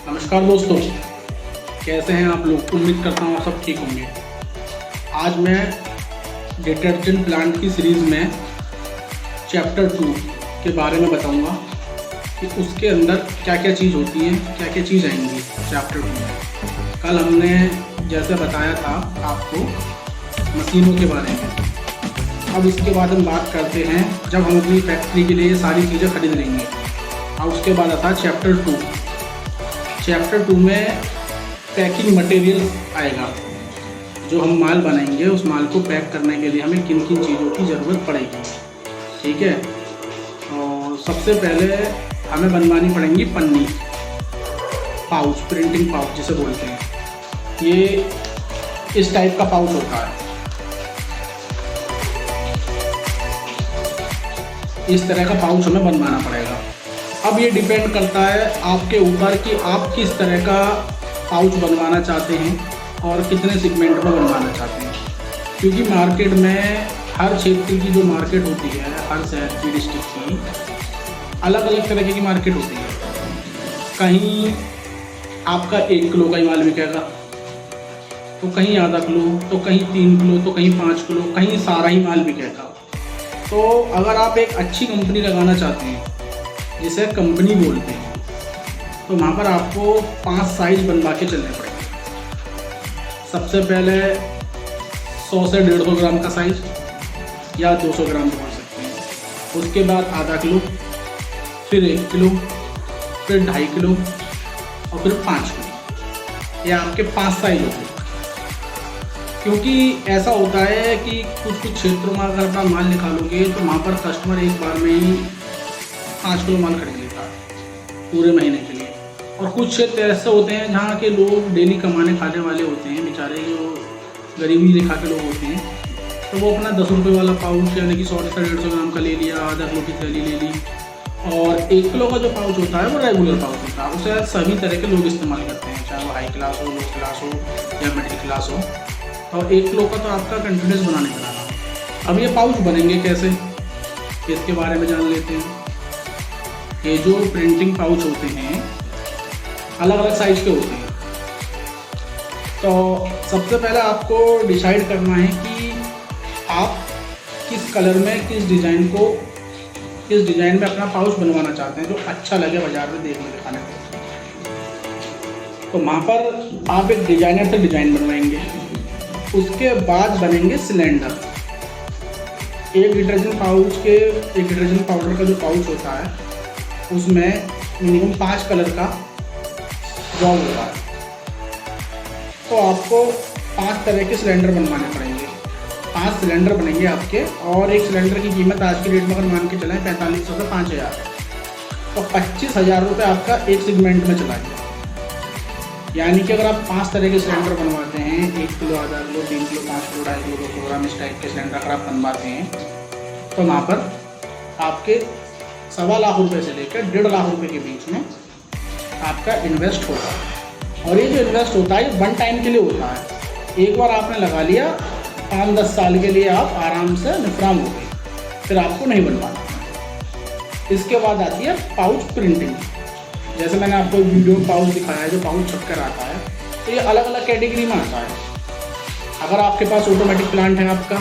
नमस्कार दोस्तों, कैसे हैं आप लोग। उम्मीद करता हूँ आप सब ठीक होंगे। आज मैं डिटर्जेंट प्लांट की सीरीज़ में चैप्टर 2 के बारे में बताऊंगा कि उसके अंदर क्या क्या चीज़ होती है, क्या क्या चीज़ आएंगी चैप्टर 2 में। कल हमने जैसे बताया था आपको मशीनों के बारे में। अब इसके बाद हम बात करते हैं जब हम अपनी फैक्ट्री के लिए सारी चीज़ें खरीद लेंगे। और उसके बाद आता है चैप्टर 2। चैप्टर 2 में पैकिंग मटेरियल आएगा। जो हम माल बनाएंगे उस माल को पैक करने के लिए हमें किन किन चीज़ों की ज़रूरत पड़ेगी। ठीक है। और सबसे पहले हमें बनवानी पड़ेंगी पन्नी, पाउच, प्रिंटिंग पाउच जिसे बोलते हैं। ये इस टाइप का पाउच होता है, इस तरह का पाउच हमें बनवाना पड़ेगा। अब ये डिपेंड करता है आपके ऊपर कि आप किस तरह का पाउच बनवाना चाहते हैं और कितने सेगमेंट में बनवाना चाहते हैं। क्योंकि मार्केट में हर क्षेत्र की जो मार्केट होती है, हर शहर की, डिस्ट्रिक्ट की अलग अलग तरह की मार्केट होती है। कहीं आपका 1 किलो का ही माल बिकेगा, तो कहीं आधा किलो, तो कहीं 3 किलो, तो कहीं 5 किलो, कहीं सारा ही माल बिकेगा। तो अगर आप एक अच्छी कंपनी लगाना चाहते हैं जिसे कंपनी बोलते हैं, तो वहाँ पर आपको 5 साइज बनवा के चलने पड़ेंगे। सबसे पहले 100 से 150 ग्राम का साइज या 200 ग्राम बोल सकते हैं। उसके बाद आधा किलो, फिर 1 किलो, फिर 2.5 किलो और फिर 5 किलो। ये आपके 5 साइज होते हैं। क्योंकि ऐसा होता है कि कुछ क्षेत्रों में अगर अपना माल निकालोगे तो वहाँ पर कस्टमर एक बार में ही 5 किलो माल खरीद लेता है पूरे महीने के लिए। और कुछ क्षेत्र ऐसे होते हैं जहाँ के लोग डेली कमाने खाने वाले होते हैं, बेचारे जो गरीबी रेखा के लोग होते हैं, तो वो अपना 10 रुपये वाला पाउच यानी कि 100 से 150 ग्राम का ले लिया, आधा किलो की थैली ले ली। और 1 किलो का जो पाउच होता है वो रेगुलर पाउच होता है, उसे सभी तरह के लोग इस्तेमाल करते हैं, चाहे वो हाई क्लास हो, लो क्लास हो या मिडिल क्लास हो। और 1 किलो का तो आपका कंटिन्यूस बनाना। अब ये पाउच बनेंगे कैसे, इसके बारे में जान लेते हैं। ये जो प्रिंटिंग पाउच होते हैं अलग अलग साइज के होते हैं। तो सबसे पहले आपको डिसाइड करना है कि आप किस कलर में, किस डिज़ाइन में अपना पाउच बनवाना चाहते हैं जो अच्छा लगे बाजार में देखने दिखाने में। तो वहाँ पर आप एक डिज़ाइनर से डिज़ाइन बनवाएंगे। उसके बाद बनेंगे सिलेंडर। एक डिटर्जेंट पाउडर का जो पाउच होता है उसमें मिनिमम 5 कलर का जॉब होता है। तो आपको 5 तरह के सिलेंडर बनवाने पड़ेंगे। 5 सिलेंडर बनेंगे आपके। और एक सिलेंडर की कीमत आज की डेट में अगर मान के चलें 4500 से 5000, तो 25,000 रुपये आपका एक सेगमेंट में चला गया। यानी कि अगर आप 5 तरह के सिलेंडर बनवाते हैं, 1 किलो, आधा किलो, 3 किलो, 5 किलो, 2.5 किलो, 200 ग्राम, इस टाइप के सिलेंडर अगर आप बनवाते हैं, तो वहाँ पर आपके 1.25 लाख रुपये से लेकर 1.5 लाख रुपये के बीच में आपका इन्वेस्ट होता है। और ये जो इन्वेस्ट होता है ये 1 टाइम के लिए होता है। एक बार आपने लगा लिया, 5-10 साल के लिए आप आराम से निफराम हो गए, फिर आपको नहीं बनवाना। इसके बाद आती है पाउच प्रिंटिंग। जैसे मैंने आपको वीडियो में पाउच दिखाया है, जो पाउच छपकर आता है, तो ये अलग अलग कैटेगरी में आता है। अगर आपके पास ऑटोमेटिक प्लांट है आपका,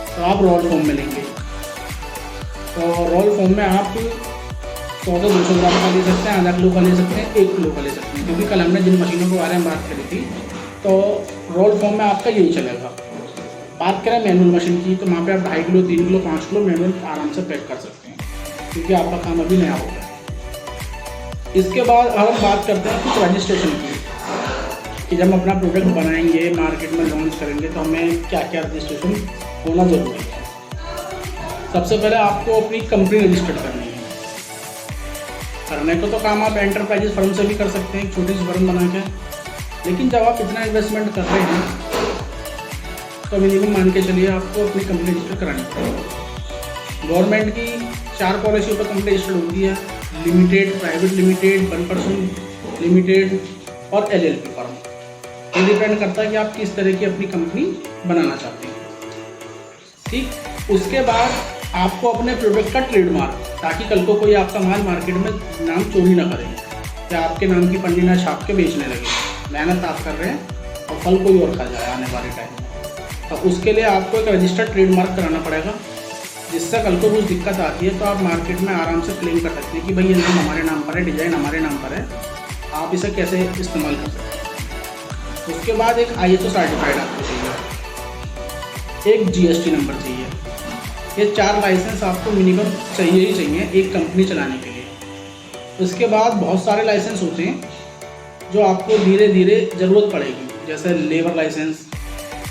तो आप रोल फॉर्म में लेंगे। तो रोल फॉर्म में आप 100 से 200 ग्राम का ले सकते हैं, आधा किलो का ले सकते हैं, 1 किलो का ले सकते हैं। क्योंकि कल हमने जिन मशीनों के बारे में बात करी थी, तो रोल फॉर्म में आपका यही चलेगा। बात करें मैनुअल मशीन की, तो वहाँ पे आप 2.5 किलो, 3 किलो, 5 किलो मैनुअल आराम से पैक कर सकते हैं, क्योंकि आपका काम अभी नया होगा। इसके बाद अब हम बात करते हैं कुछ रजिस्ट्रेशन की, कि जब हम अपना प्रोडक्ट बनाएंगे, मार्केट में लॉन्च करेंगे, तो हमें क्या क्या रजिस्ट्रेशन होना ज़रूरी है। सबसे पहले आपको अपनी कंपनी रजिस्टर्ड करनी है। करने को तो काम आप एंटरप्राइजेस फर्म से भी कर सकते हैं, छोटी सी फर्म बना के। लेकिन जब आप इतना इन्वेस्टमेंट कर रहे हैं तो मिनिमम मान के चलिए आपको अपनी कंपनी रजिस्टर करानी पड़ेगी। गवर्नमेंट की 4 पॉलिसियों पर कंपनी रजिस्टर्ड होती है: लिमिटेड, प्राइवेट लिमिटेड, 1% लिमिटेड और LLP फर्म। ये डिपेंड करता है कि आप किस तरह की अपनी कंपनी बनाना चाहते हैं। ठीक, उसके बाद आपको अपने प्रोडक्ट का ट्रेडमार्क, ताकि कल को कोई आपका माल मार्केट में नाम चोरी ना करे, कि आपके नाम की पन्नी ना छाप के बेचने लगे, मेहनत आप कर रहे हैं और फल कोई और खा जाए आने वाले टाइम में। तो उसके लिए आपको एक रजिस्टर्ड ट्रेडमार्क कराना पड़ेगा, जिससे कल को कुछ दिक्कत आती है तो आप मार्केट में आराम से क्लेम कर सकते हैं कि भाई ये नाम हमारे नाम पर है, डिज़ाइन हमारे नाम पर है, आप इसे कैसे इस्तेमाल कर सकते हैं। उसके बाद एक ISO सर्टिफाइड आपको चाहिए, एक GST नंबर चाहिए। ये 4 लाइसेंस आपको मिनिमम चाहिए ही चाहिए एक कंपनी चलाने के लिए। उसके बाद बहुत सारे लाइसेंस होते हैं जो आपको धीरे धीरे ज़रूरत पड़ेगी, जैसे लेबर लाइसेंस,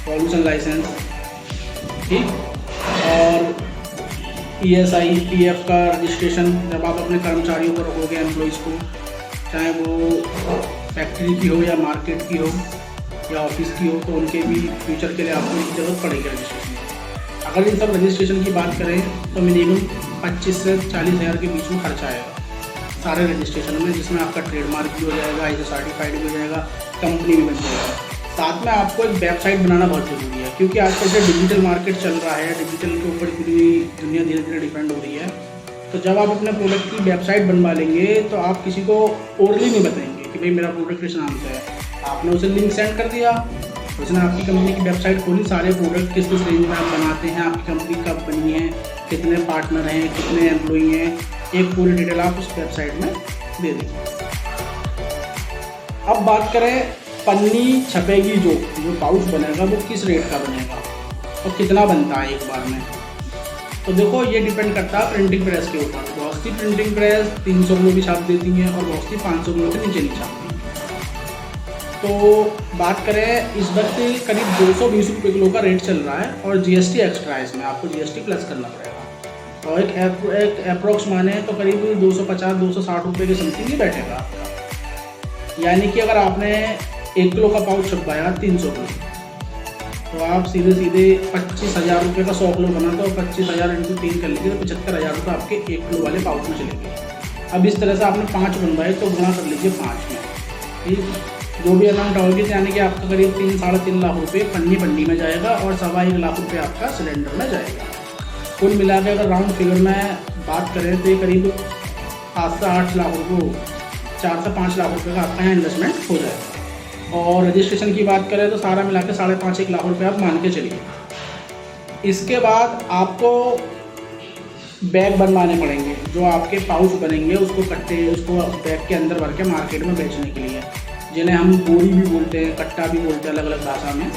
पॉल्यूशन लाइसेंस, ठीक, और ESI PF का रजिस्ट्रेशन जब आप अपने कर्मचारियों को रखोगे, एम्प्लॉइज़ को, चाहे वो फैक्ट्री की हो या मार्केट की हो या ऑफिस की हो, तो उनके भी फ्यूचर के लिए आपको इसकी ज़रूरत पड़ेगी रजिस्ट्रेशन की। अगर इन सब रजिस्ट्रेशन की बात करें तो मिनिमम 25 से 40 हज़ार के बीच में खर्चा आएगा सारे रजिस्ट्रेशन में, जिसमें आपका ट्रेडमार्क भी हो जाएगा, ISO सर्टिफाइड भी हो जाएगा, कंपनी भी बन जाएगा। साथ में आपको एक वेबसाइट बनाना बहुत ज़रूरी है, क्योंकि आजकल से डिजिटल मार्केट चल रहा है, डिजिटल के ऊपर पूरी दुनिया धीरे धीरे डिपेंड हो रही है। तो जब आप अपने प्रोडक्ट की वेबसाइट बनवा लेंगे तो आप किसी को ओरली नहीं बताएंगे कि भाई मेरा प्रोडक्ट इस नाम से है। आपने उसे लिंक सेंड कर दिया, उसने आपकी कंपनी की वेबसाइट खोली, सारे प्रोडक्ट किस किस रेंज में आप बनाते हैं, आपकी कंपनी कब बनी है, कितने पार्टनर हैं, कितने एम्प्लॉई हैं, एक पूरी डिटेल आप उस वेबसाइट में दे देंगे। अब बात करें पन्नी छपेगी, जो पाउच बनेगा वो किस रेट का बनेगा और कितना बनता है एक बार में। तो देखो ये डिपेंड करता है प्रिंटिंग प्रेस के ऊपर। बहुत सी प्रिंटिंग प्रेस 300 किलो भी छाप देती हैं और बहुत सी 500 किलो से नीचे नहीं छापती। तो बात करें इस वक्त करीब 220 रुपये किलो का रेट चल रहा है और GST एक्स्ट्रा है, इसमें आपको GST प्लस करना पड़ेगा। और एक अप्रोक्स माने तो करीब 250-260 रुपये के समथिंग ही बैठेगा आपका। यानी कि अगर आपने 1 किलो का पाउच छपवाया 300 किलो, तो आप सीधे 25,000 रुपये का 100 किलो बना, तो 25,000 × 3 कर लीजिए तो 75,000 रुपये आपके 1 किलो वाले पाउच में चलेंगे। अब इस तरह से आपने 5 बनवाए तो गुणा कर लीजिए 5 में, ठीक, जो भी अमाउंट होगी, यानी कि आपका करीब 3-3.5 लाख रुपये पन्नी में जाएगा और 1.25 लाख रुपये आपका सिलेंडर में जाएगा। कुल मिला के अगर राउंड फिगर में बात करें तो ये करीब 7 से 8 लाख रुपये, 4 से 5 लाख रुपये का आपका यहाँ इन्वेस्टमेंट हो जाएगा। और रजिस्ट्रेशन की बात करें तो सारा मिला के 5.5-1 लाख रुपये आप मान के चलिए। इसके बाद आपको बैग बनवाने पड़ेंगे, जो आपके पाउच बनेंगे उसको बैग के अंदर भर के मार्केट में बेचने के लिए, जिन्हें हम बोरी भी बोलते हैं, कट्टा भी बोलते हैं अलग अलग भाषा में,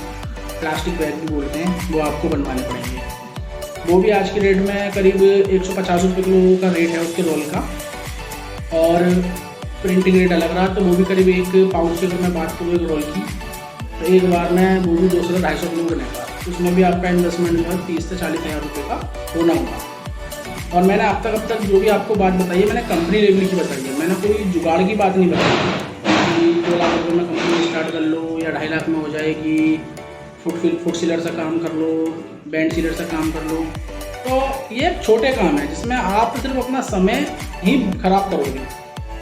प्लास्टिक बैग भी बोलते हैं, वो आपको बनवाने पड़ेंगे। वो भी आज की रेट में करीब 150 रुपये किलो का रेट है उसके रोल का, और प्रिंटिंग रेट अलग रहा, तो वो भी करीब एक पाउच की अगर मैं बात करूँ एक रोल की, तो एक बार में वो भी 200 से 250 किलो बनेगा। उसमें भी आपका इन्वेस्टमेंट जो है 30 से 40 हज़ार रुपये का होना होगा। और मैंने अब तक जो भी आपको बात बताई है मैंने कंपनी लेवल की बताई है, मैंने कोई जुगाड़ की बात नहीं बताई कि 2 लाख रुपये में कंपनी स्टार्ट कर लो या 2.5 लाख में हो जाएगी, फुट सीलर से काम कर लो, बैंड सीलर से काम कर लो। तो ये छोटे काम है जिसमें आप सिर्फ अपना समय ही खराब करोगे,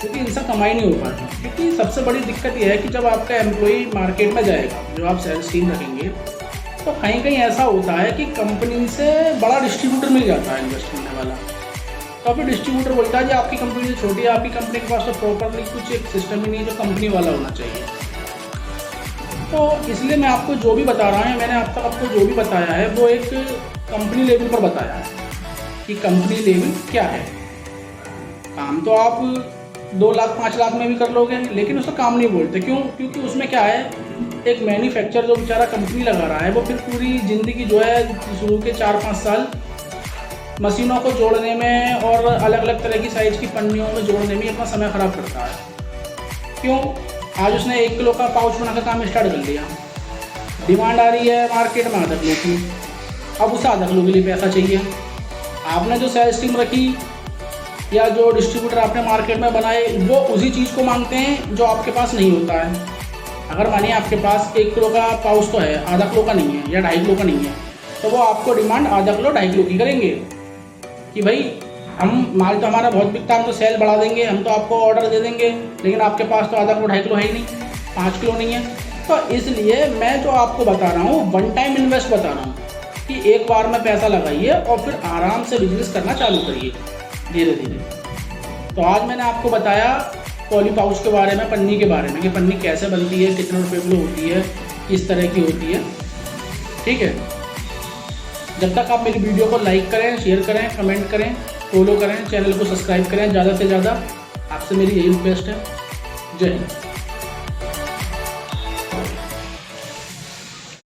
क्योंकि इनसे कमाई नहीं हो पाती। क्योंकि सबसे बड़ी दिक्कत यह है कि जब आपका एम्प्लॉई मार्केट में जाएगा, जो आप सेल्स टीम रखेंगे, तो कहीं कहीं ऐसा होता है कि कंपनी से बड़ा डिस्ट्रीब्यूटर मिल जाता है इन्वेस्ट करने वाला। तो अभी डिस्ट्रीब्यूटर बोलता है कि आपकी कंपनी से छोटी है, आपकी कंपनी के पास तो प्रॉपरली कुछ एक सिस्टम ही नहीं है जो कंपनी वाला होना चाहिए। तो इसलिए मैं आपको जो भी बता रहा हूँ, मैंने अब तक आपको जो भी बताया है वो एक कंपनी लेवल पर बताया है कि कंपनी लेवल क्या है। काम तो आप 2 लाख 5 लाख में भी कर लोगे, लेकिन उसका काम नहीं बोलते। क्यों? क्योंकि उसमें क्या है, एक मैन्युफैक्चर जो बेचारा कंपनी लगा रहा है वो फिर पूरी ज़िंदगी जो है शुरू के 4-5 साल मशीनों को जोड़ने में और अलग अलग तरह की साइज़ की पन्नियों में जोड़ने में अपना समय ख़राब करता है। क्यों? आज उसने 1 किलो का पाउच बनाकर काम स्टार्ट कर लिया, डिमांड आ रही है मार्केट में आधा किलो की, अब उसे आधा किलो के लिए पैसा चाहिए। आपने जो सेल्स टीम रखी या जो डिस्ट्रीब्यूटर आपने मार्केट में बनाए, वो उसी चीज़ को मांगते हैं जो आपके पास नहीं होता है। अगर मानिए आपके पास 1 किलो का पाउच तो है, आधा किलो का नहीं है या 2.5 किलो का नहीं है, तो वो आपको डिमांड आधा किलो 2.5 किलो की करेंगे कि भाई हम माल तो हमारा बहुत बिकता है, हम तो सेल बढ़ा देंगे, हम तो आपको ऑर्डर दे देंगे, लेकिन आपके पास तो आधा किलो 2.5 किलो है ही नहीं, 5 किलो नहीं है। तो इसलिए मैं जो आपको बता रहा हूँ वन टाइम इन्वेस्ट बता रहा हूँ कि एक बार में पैसा लगाइए और फिर आराम से बिजनेस करना चालू करिए धीरे धीरे। तो आज मैंने आपको बताया पॉली पाउच के बारे में, पन्नी के बारे में कि पन्नी कैसे बनती है, कितने रुपये किलो होती है, किस तरह की होती है। ठीक है, जब तक आप मेरी वीडियो को लाइक करें, शेयर करें, कमेंट करें, फॉलो करें, चैनल को सब्सक्राइब करें ज़्यादा से ज़्यादा, आपसे मेरी यही रिक्वेस्ट है। जय हिंद।